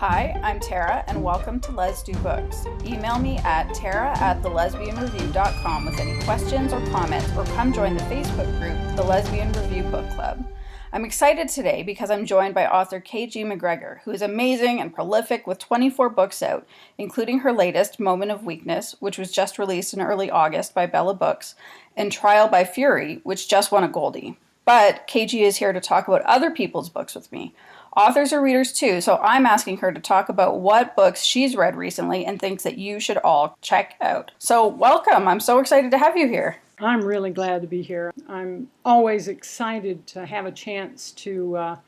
Hi, I'm Tara, and welcome to Les Do Books. Email me at tara@thelesbianreview.com with any questions or comments, or come join the Facebook group, The Lesbian Review Book Club. I'm excited today because I'm joined by author KG MacGregor, who is amazing and prolific with 24 books out, including her latest, Moment of Weakness, which was just released in early August by Bella Books, and Trial by Fury, which just won a Goldie. But KG is here to talk about other people's books with me. Authors are readers too, so I'm asking her to talk about what books she's read recently and thinks that you should all check out. So welcome, I'm so excited to have you here. I'm really glad to be here. I'm always excited to have a chance to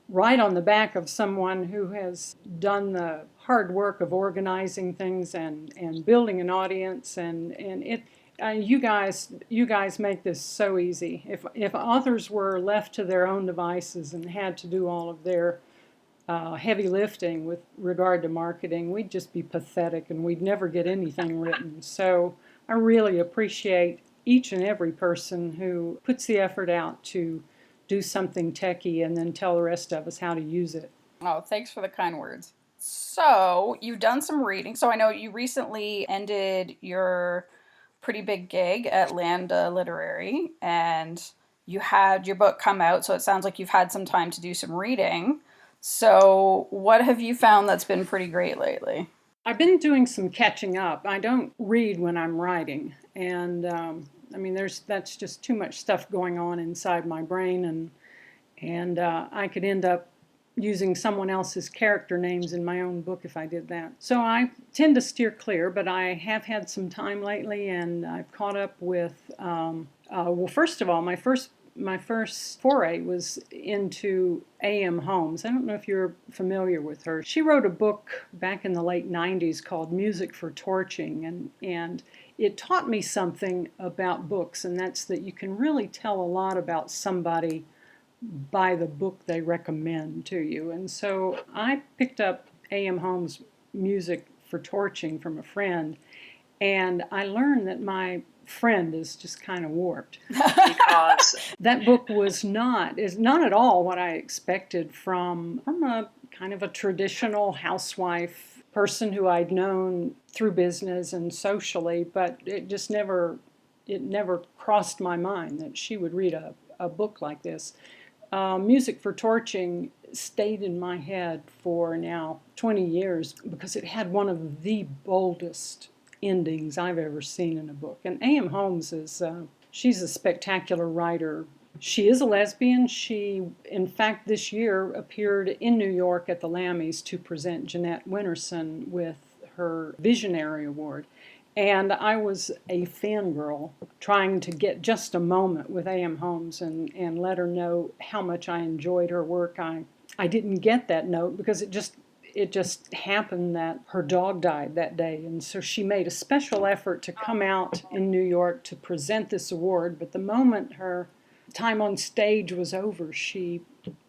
write on the back of someone who has done the hard work of organizing things and building an audience, and it. You guys make this so easy. If authors were left to their own devices and had to do all of their heavy lifting with regard to marketing, we'd just be pathetic and we'd never get anything written. So I really appreciate each and every person who puts the effort out to do something techie and then tell the rest of us how to use it. Oh, thanks for the kind words. So you've done some reading. So I know you recently ended your pretty big gig at Lambda Literary, and you had your book come out, so it sounds like you've had some time to do some reading. So what have you found that's been pretty great lately? I've been doing some catching up. I don't read when I'm writing, and that's just too much stuff going on inside my brain, and I could end up using someone else's character names in my own book if I did that. So I tend to steer clear, but I have had some time lately, and I've caught up with, first of all, my first foray was into A.M. Holmes. I don't know if you're familiar with her. She wrote a book back in the late 90s called Music for Torching, and it taught me something about books, and that's that you can really tell a lot about somebody by the book they recommend to you. And so I picked up A.M. Holmes' Music for Torching from a friend, and I learned that my friend is just kind of warped because that book is not at all what I expected from a kind of a traditional housewife person who I'd known through business and socially, but it never crossed my mind that she would read a book like this. Music for Torching stayed in my head for now 20 years because it had one of the boldest endings I've ever seen in a book. And A.M. Holmes she's a spectacular writer. She is a lesbian. She, in fact, this year appeared in New York at the Lammys to present Jeanette Winterson with her Visionary Award. And I was a fangirl trying to get just a moment with A.M. Holmes and let her know how much I enjoyed her work. I didn't get that note because it just happened that her dog died that day. And so she made a special effort to come out in New York to present this award. But the moment her time on stage was over, she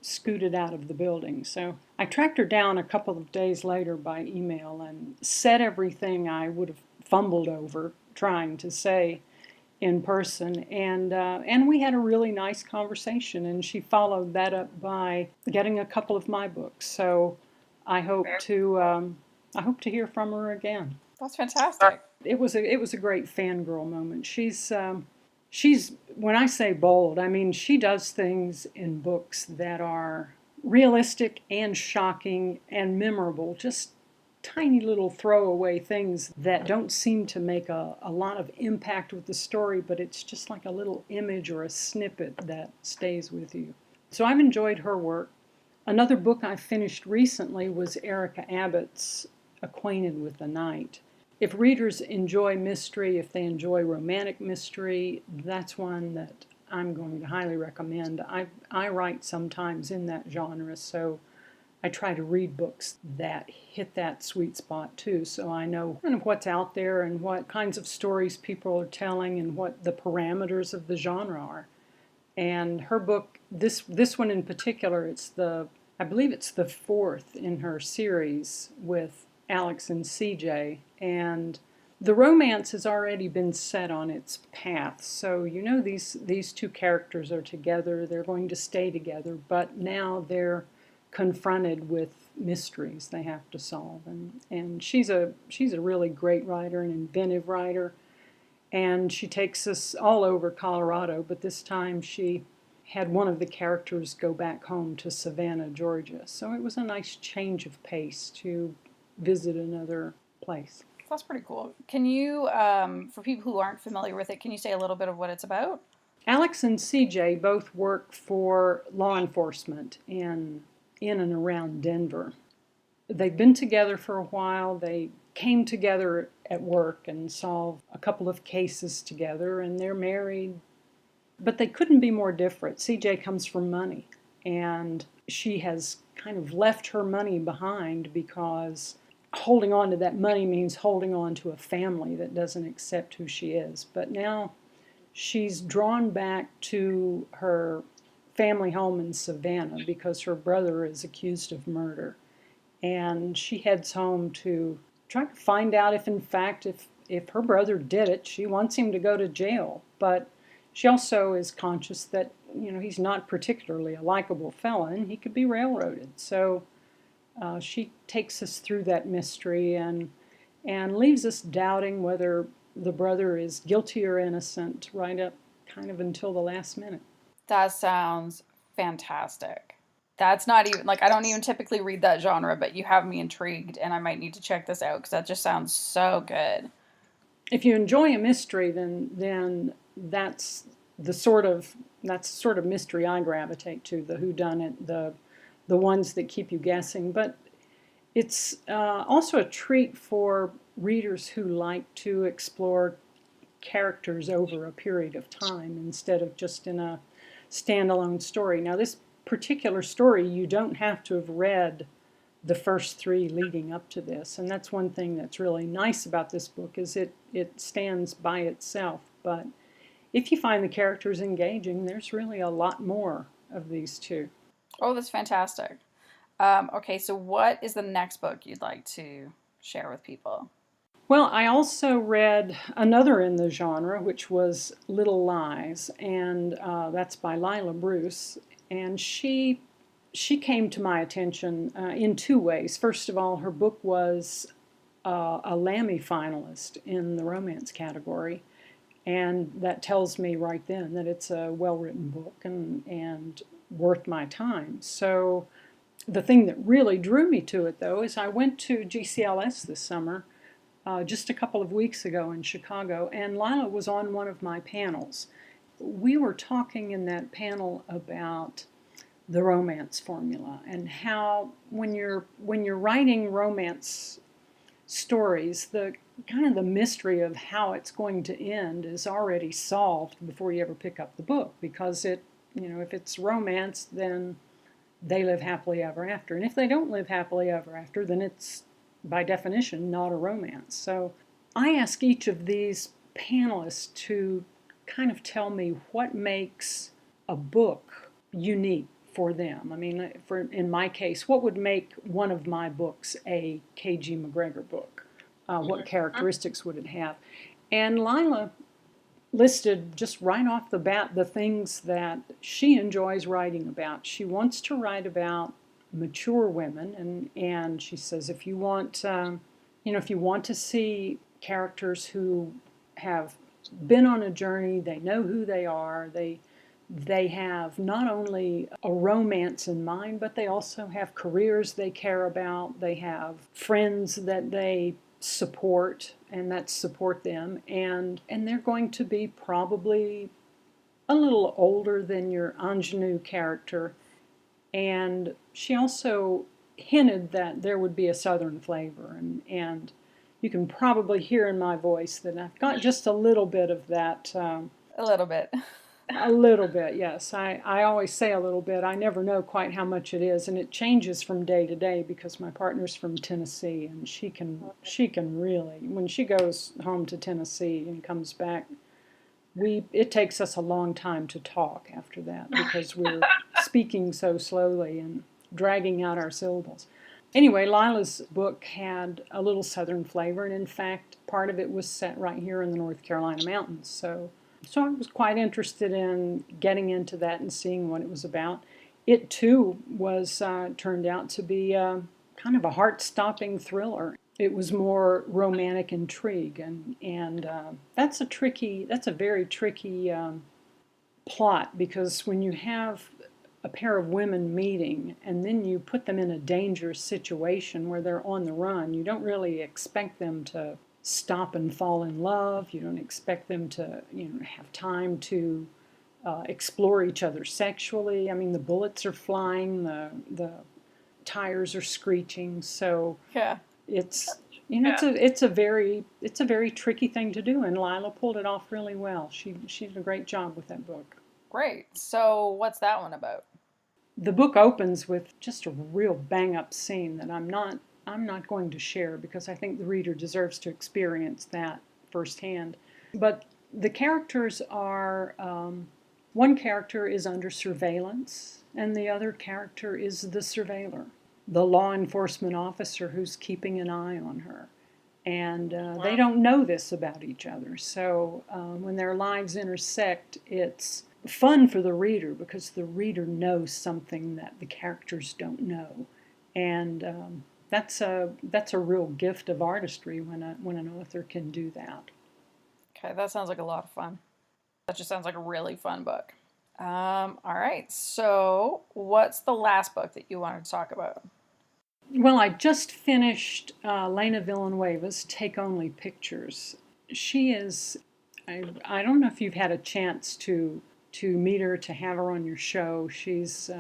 scooted out of the building. So I tracked her down a couple of days later by email and said everything I would have fumbled over trying to say in person, and we had a really nice conversation, and she followed that up by getting a couple of my books. So I hope to hear from her again. That's fantastic. It was a great fangirl moment. She's when I say bold, I mean she does things in books that are realistic and shocking and memorable, just tiny little throwaway things that don't seem to make a lot of impact with the story, but it's just like a little image or a snippet that stays with you. So I've enjoyed her work. Another book I finished recently was Erica Abbott's Acquainted with the Night. If readers enjoy mystery, if they enjoy romantic mystery, that's one that I'm going to highly recommend. I write sometimes in that genre, so I try to read books that hit that sweet spot too, so I know kind of what's out there and what kinds of stories people are telling and what the parameters of the genre are. And her book, this one in particular, I believe it's the fourth in her series with Alex and CJ, and the romance has already been set on its path. So you know these two characters are together, they're going to stay together, but now they're confronted with mysteries they have to solve. And she's a really great writer, an inventive writer. And she takes us all over Colorado, but this time she had one of the characters go back home to Savannah, Georgia. So it was a nice change of pace to visit another place. That's pretty cool. Can you, for people who aren't familiar with it, can you say a little bit of what it's about? Alex and CJ both work for law enforcement in and around Denver. They've been together for a while. They came together at work and solved a couple of cases together, and they're married. But they couldn't be more different. CJ comes from money, and she has kind of left her money behind because holding on to that money means holding on to a family that doesn't accept who she is. But now she's drawn back to her family home in Savannah because her brother is accused of murder. And she heads home to try to find out if, in fact, if her brother did it. She wants him to go to jail, but she also is conscious that, he's not particularly a likable felon, and he could be railroaded. So she takes us through that mystery and leaves us doubting whether the brother is guilty or innocent right up kind of until the last minute. That sounds fantastic. That's not even, I don't even typically read that genre, but you have me intrigued, and I might need to check this out because that just sounds so good. If you enjoy a mystery, then that's the sort of mystery I gravitate to, the whodunit, the ones that keep you guessing. But it's also a treat for readers who like to explore characters over a period of time instead of just in a standalone story. Now, this particular story, you don't have to have read the first three leading up to this, and that's one thing that's really nice about this book is it stands by itself. But if you find the characters engaging, there's really a lot more of these two. Oh, that's fantastic. Okay, so what is the next book you'd like to share with people? Well, I also read another in the genre, which was Little Lies, and that's by Lila Bruce. And she came to my attention in two ways. First of all, her book was a Lammy finalist in the romance category, and that tells me right then that it's a well-written book and worth my time. So the thing that really drew me to it, though, is I went to GCLS this summer, just a couple of weeks ago in Chicago, and Lila was on one of my panels. We were talking in that panel about the romance formula and how when you're writing romance stories, the kind of the mystery of how it's going to end is already solved before you ever pick up the book, because if it's romance, then they live happily ever after, and if they don't live happily ever after, then it's by definition not a romance. So I ask each of these panelists to kind of tell me what makes a book unique for them. I mean, in my case, what would make one of my books a KG MacGregor book? What characteristics would it have? And Lila listed just right off the bat the things that she enjoys writing about. She wants to write about mature women, and she says if you want to see characters who have been on a journey, they know who they are, they have not only a romance in mind, but they also have careers they care about, they have friends that they support and that support them, and they're going to be probably a little older than your ingenue character. And she also hinted that there would be a Southern flavor, and you can probably hear in my voice that I've got just a little bit of that. A little bit. A little bit, yes. I always say a little bit. I never know quite how much it is, and it changes from day to day because my partner's from Tennessee, and she can really, when she goes home to Tennessee and comes back, it takes us a long time to talk after that because we're speaking so slowly and dragging out our syllables. Anyway, Lila's book had a little Southern flavor, and in fact, part of it was set right here in the North Carolina mountains. So I was quite interested in getting into that and seeing what it was about. it too was turned out to be kind of a heart-stopping thriller. It was more romantic intrigue, and that's a very tricky plot, because when you have a pair of women meeting and then you put them in a dangerous situation where they're on the run, you don't really expect them to stop and fall in love. You don't expect them to, have time to explore each other sexually. I mean, the bullets are flying, the tires are screeching, so Yeah. it's it's a very tricky thing to do, and Lila pulled it off really well. She did a great job with that book. Great. So what's that one about? The book opens with just a real bang up scene that I'm not going to share, because I think the reader deserves to experience that firsthand. But the characters are one character is under surveillance, and the other character is the surveiller, the law enforcement officer who's keeping an eye on her. And they don't know this about each other. So when their lives intersect, it's fun for the reader, because the reader knows something that the characters don't know. And that's a real gift of artistry when an author can do that. Okay, that sounds like a lot of fun. That just sounds like a really fun book. All right, so what's the last book that you wanted to talk about? Well, I just finished Lena Villanueva's Take Only Pictures. She is, I don't know if you've had a chance to meet her, to have her on your show. She's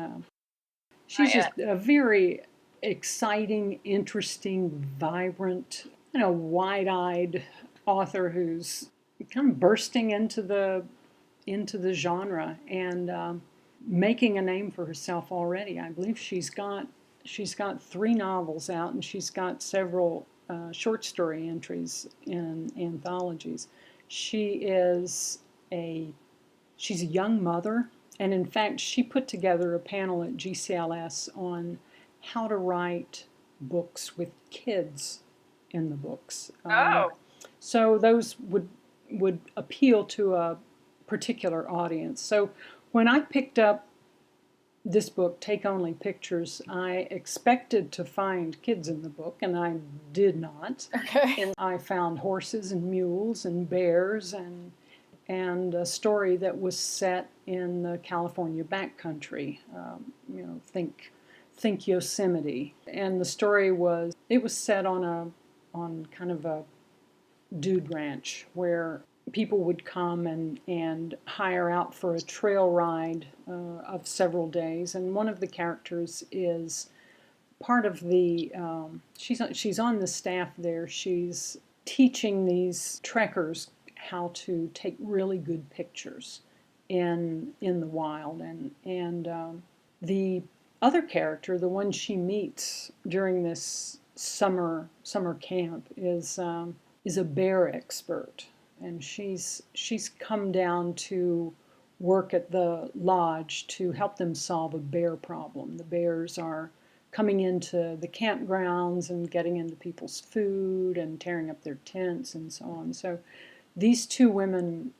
just a very exciting, interesting, vibrant, wide-eyed author who's kind of bursting into the genre and making a name for herself already. I believe she's got 3 novels out, and she's got several short story entries in anthologies. She's a young mother, and in fact, she put together a panel at GCLS on how to write books with kids in the books. So those would appeal to a particular audience. So when I picked up this book, Take Only Pictures, I expected to find kids in the book, and I did not. Okay. And I found horses and mules and bears and a story that was set in the California backcountry. Think Yosemite. And the story was set on kind of a dude ranch where people would come and hire out for a trail ride of several days. And one of the characters is part of the, she's on the staff there. She's teaching these trekkers how to take really good pictures in the wild. And the other character, the one she meets during this summer camp, is a bear expert. And she's come down to work at the lodge to help them solve a bear problem. The bears are coming into the campgrounds and getting into people's food and tearing up their tents and so on. So these 2 women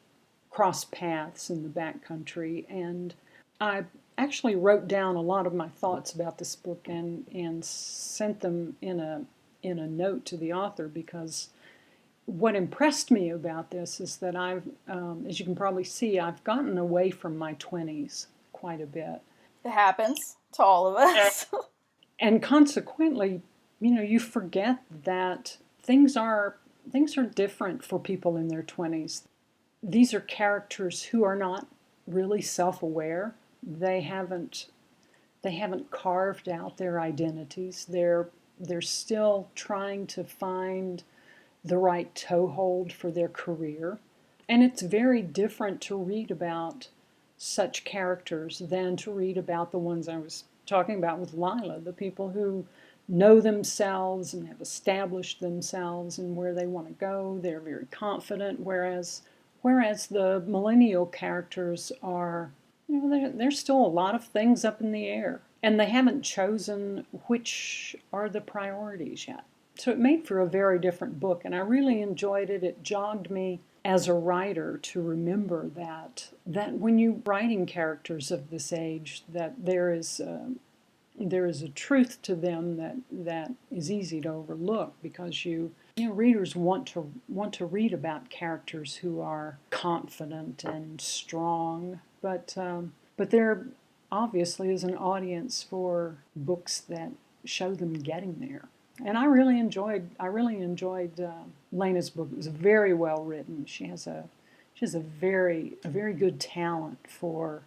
cross paths in the backcountry, and I actually wrote down a lot of my thoughts about this book and sent them in a note to the author, because what impressed me about this is that I've, as you can probably see, I've gotten away from my 20s quite a bit. It happens to all of us. And consequently, you forget that things are different for people in their 20s. These are characters who are not really self-aware. They haven't carved out their identities. They're still trying to find the right toehold for their career. And it's very different to read about such characters than to read about the ones I was talking about with Lila, the people who know themselves and have established themselves and where they want to go. They're very confident, whereas the millennial characters are, there's still a lot of things up in the air, and they haven't chosen which are the priorities yet. So it made for a very different book, and I really enjoyed it. It jogged me as a writer to remember that when you're writing characters of this age, that there is a truth to them that is easy to overlook, because readers want to read about characters who are confident and strong, but there obviously is an audience for books that show them getting there. And I really enjoyed Lena's book. It was very well written. She has a very good talent for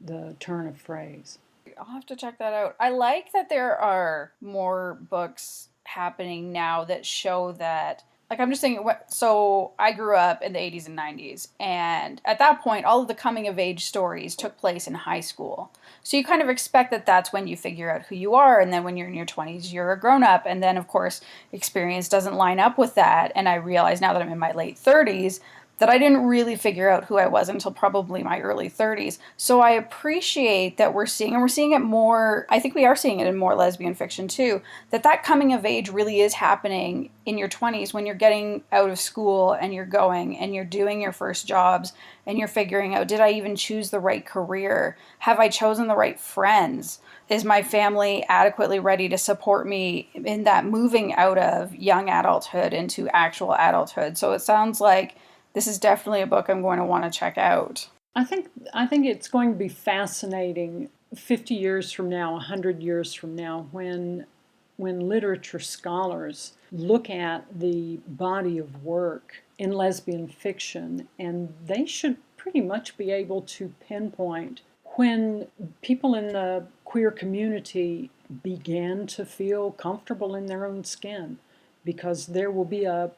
the turn of phrase. I'll have to check that out. I like that there are more books happening now that show that, like, I'm just thinking, so I grew up in the 80s and 90s, and at that point, all of the coming of age stories took place in high school. So you kind of expect that that's when you figure out who you are, and then when you're in your 20s, you're a grown up, and then, of course, experience doesn't line up with that. And I realize now that I'm in my late 30s that I didn't really figure out who I was until probably my early 30s. So I appreciate that we're seeing it more, I think we are seeing it in more lesbian fiction too, that coming of age really is happening in your 20s, when you're getting out of school and you're going and you're doing your first jobs and you're figuring out, did I even choose the right career? Have I chosen the right friends? Is my family adequately ready to support me in that moving out of young adulthood into actual adulthood? So it sounds like this is definitely a book I'm going to want to check out. I think it's going to be fascinating 50 years from now, 100 years from now, when literature scholars look at the body of work in lesbian fiction, and they should pretty much be able to pinpoint when people in the queer community began to feel comfortable in their own skin, because there will be a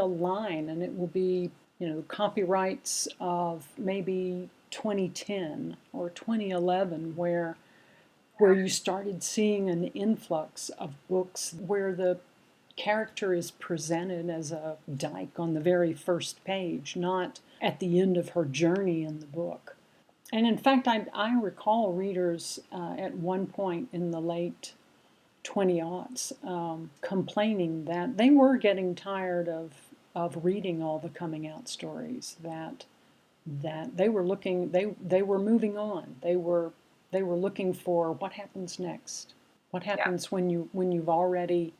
line, and it will be, copyrights of maybe 2010 or 2011, where you started seeing an influx of books where the character is presented as a dyke on the very first page, not at the end of her journey in the book. And in fact, I recall readers at one point in the late 20-aughts complaining that they were getting tired of reading all the coming out stories, that they were moving on. They were looking for what happens next. What happens when you've already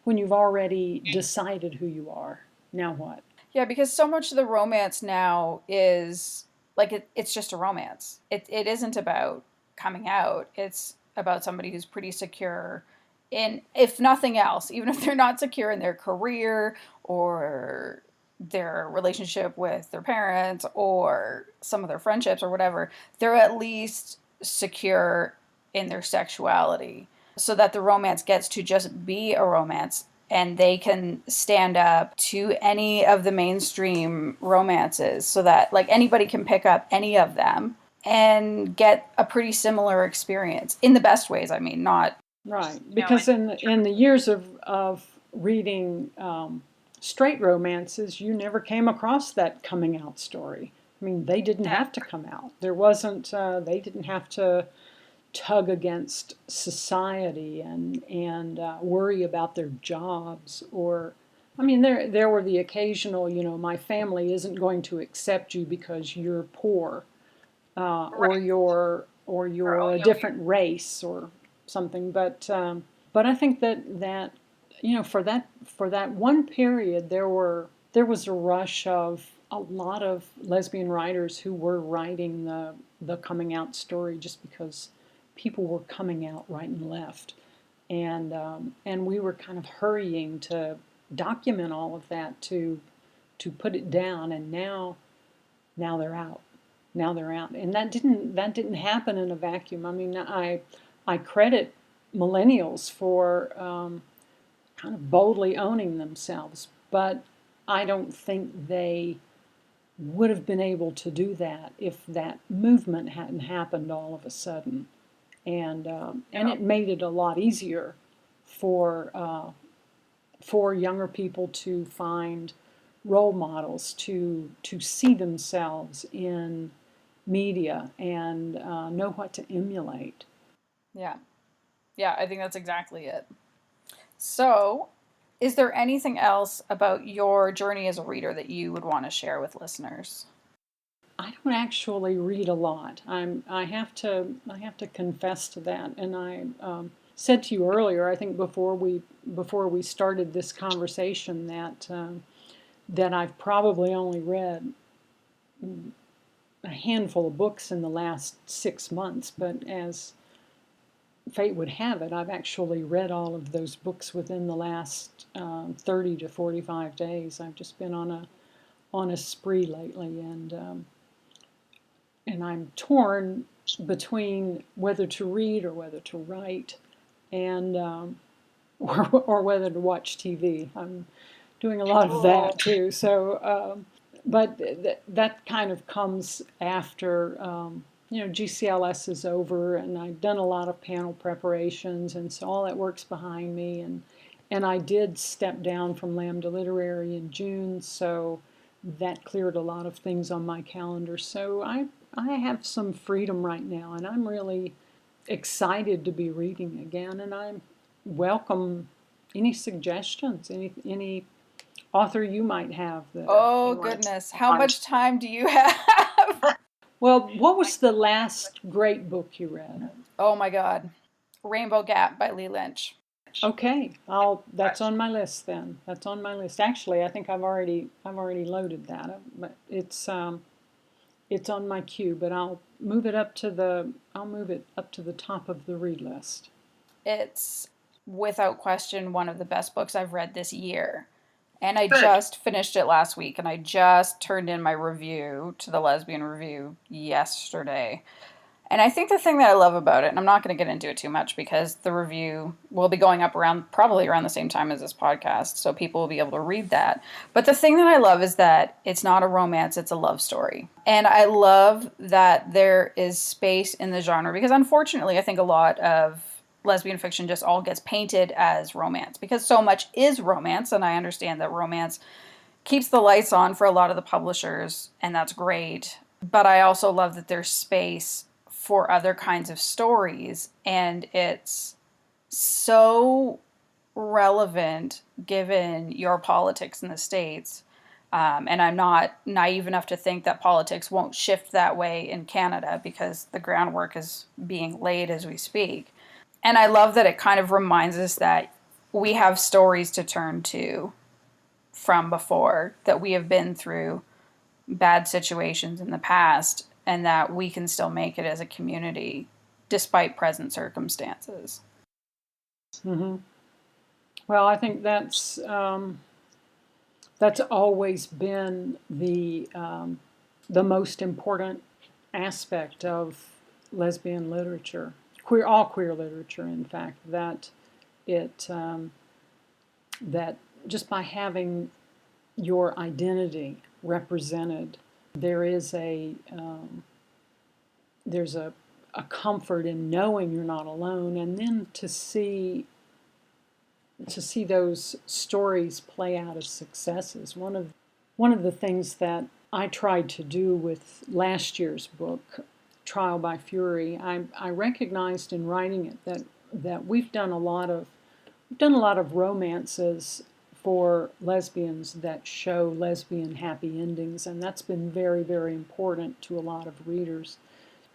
decided who you are. Now what? Yeah, because so much of the romance now is like it's just a romance. It isn't about coming out. It's about somebody who's pretty secure in, if nothing else, even if they're not secure in their career or their relationship with their parents or some of their friendships or whatever, they're at least secure in their sexuality, so that the romance gets to just be a romance, and they can stand up to any of the mainstream romances, so that like anybody can pick up any of them and get a pretty similar experience in the best ways. I mean, not right, because in the years of reading straight romances, you never came across that coming out story. I mean, they didn't have to come out. There wasn't. They didn't have to tug against society and worry about their jobs. Or, I mean, there were the occasional, my family isn't going to accept you because you're poor, or you're a different race or something. But I think that for that one period, there was a rush of a lot of lesbian writers who were writing the coming out story, just because people were coming out right and left, and we were kind of hurrying to document all of that to put it down. And now they're out. And that didn't happen in a vacuum. I mean, I credit millennials for kind of boldly owning themselves, but I don't think they would have been able to do that if that movement hadn't happened all of a sudden. And it made it a lot easier for younger people to find role models, to see themselves in media and know what to emulate. Yeah, I think that's exactly it. So Is there anything else about your journey as a reader that you would want to share with listeners? I don't actually read a lot. I have to confess to that. And I said to you earlier, I think before we started this conversation, that I've probably only read a handful of books in the last 6 months. But as fate would have it, I've actually read all of those books within the last 30 to 45 days. I've just been on a spree lately, and I'm torn between whether to read or whether to write, and or whether to watch TV. I'm doing a lot of that too. So, but that kind of comes after GCLS is over, and I've done a lot of panel preparations, and so all that work's behind me, and I did step down from Lambda Literary in June, so that cleared a lot of things on my calendar. So I have some freedom right now, and I'm really excited to be reading again, and I welcome any suggestions, any author you might have. Oh, goodness. How much time do you have? Well, what was the last great book you read? Oh my God. Rainbow Gap by Lee Lynch. Okay, that's on my list then. That's on my list. Actually, I think I've already loaded that, but it's on my queue. But I'll move it up to the top of the read list. It's without question one of the best books I've read this year. And I just finished it last week, and I just turned in my review to the Lesbian Review yesterday. And I think the thing that I love about it, and I'm not going to get into it too much because the review will be going up probably around the same time as this podcast, so people will be able to read that. But the thing that I love is that it's not a romance, it's a love story. And I love that there is space in the genre because unfortunately I think a lot of lesbian fiction just all gets painted as romance because so much is romance, and I understand that romance keeps the lights on for a lot of the publishers, and that's great. But I also love that there's space for other kinds of stories, and it's so relevant given your politics in the States. And I'm not naive enough to think that politics won't shift that way in Canada because the groundwork is being laid as we speak. And I love that it kind of reminds us that we have stories to turn to from before, that we have been through bad situations in the past, and that we can still make it as a community despite present circumstances. Mm-hmm. Well, I think that's always been the most important aspect of lesbian literature, all queer literature, in fact, that that just by having your identity represented, there's a comfort in knowing you're not alone, and then to see those stories play out as successes. One of the things that I tried to do with last year's book, Trial by Fury, I recognized in writing it that we've done a lot of romances for lesbians that show lesbian happy endings, and that's been very, very important to a lot of readers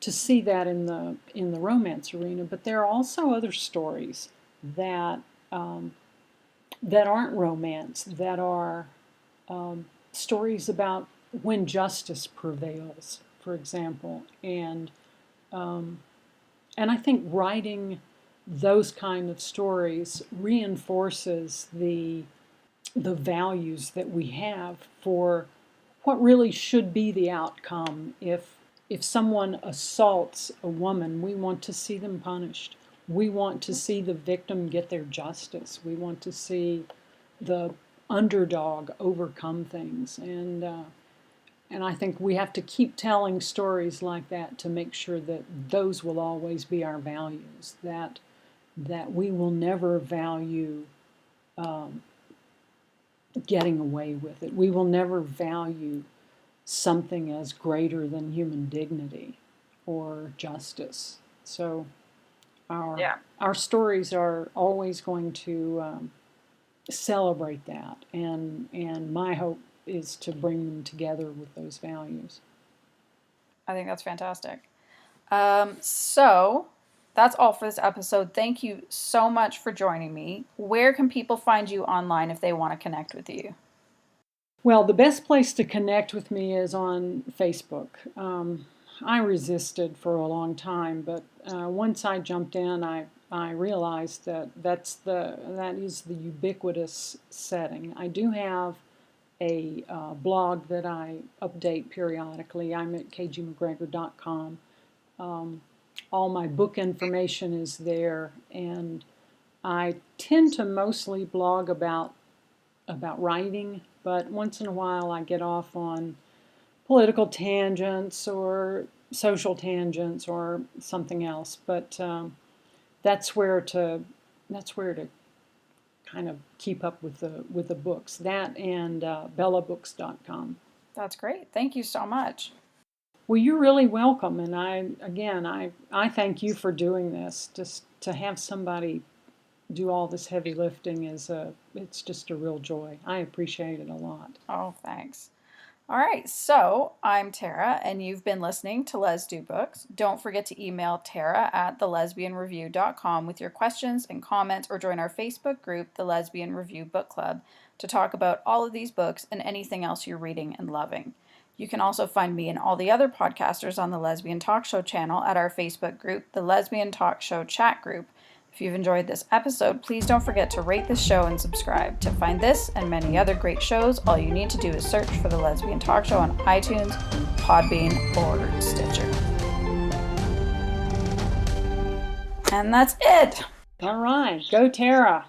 to see that in the romance arena. But there are also other stories that aren't romance, that are stories about when justice prevails, for example, and I think writing those kind of stories reinforces the values that we have for what really should be the outcome. If someone assaults a woman, we want to see them punished. We want to see the victim get their justice. We want to see the underdog overcome things, and I think we have to keep telling stories like that to make sure that those will always be our values. That we will never value getting away with it. We will never value something as greater than human dignity or justice. So our stories are always going to celebrate that. And my hope is to bring them together with those values. I think that's fantastic. So that's all for this episode. Thank you so much for joining me. Where can people find you online if they want to connect with you? Well, the best place to connect with me is on Facebook. I resisted for a long time, but once I jumped in, I realized that that is the ubiquitous setting. I do have a blog that I update periodically. I'm at kgmacgregor.com. All my book information is there, and I tend to mostly blog about writing, but once in a while I get off on political tangents or social tangents or something else. But that's where to kind of keep up with the books. That and bellabooks.com. That's great. Thank you so much. Well, you're really welcome, and I thank you for doing this. Just to have somebody do all this heavy lifting it's just a real joy. I appreciate it a lot. Oh, thanks. All right, so I'm Tara, and you've been listening to Les Do Books. Don't forget to email tara@thelesbianreview.com with your questions and comments, or join our Facebook group, The Lesbian Review Book Club, to talk about all of these books and anything else you're reading and loving. You can also find me and all the other podcasters on the Lesbian Talk Show channel at our Facebook group, the Lesbian Talk Show Chat Group. If you've enjoyed this episode, please don't forget to rate this show and subscribe. To find this and many other great shows, all you need to do is search for the Lesbian Talk Show on iTunes, Podbean, or Stitcher. And that's it! All right, go Tara!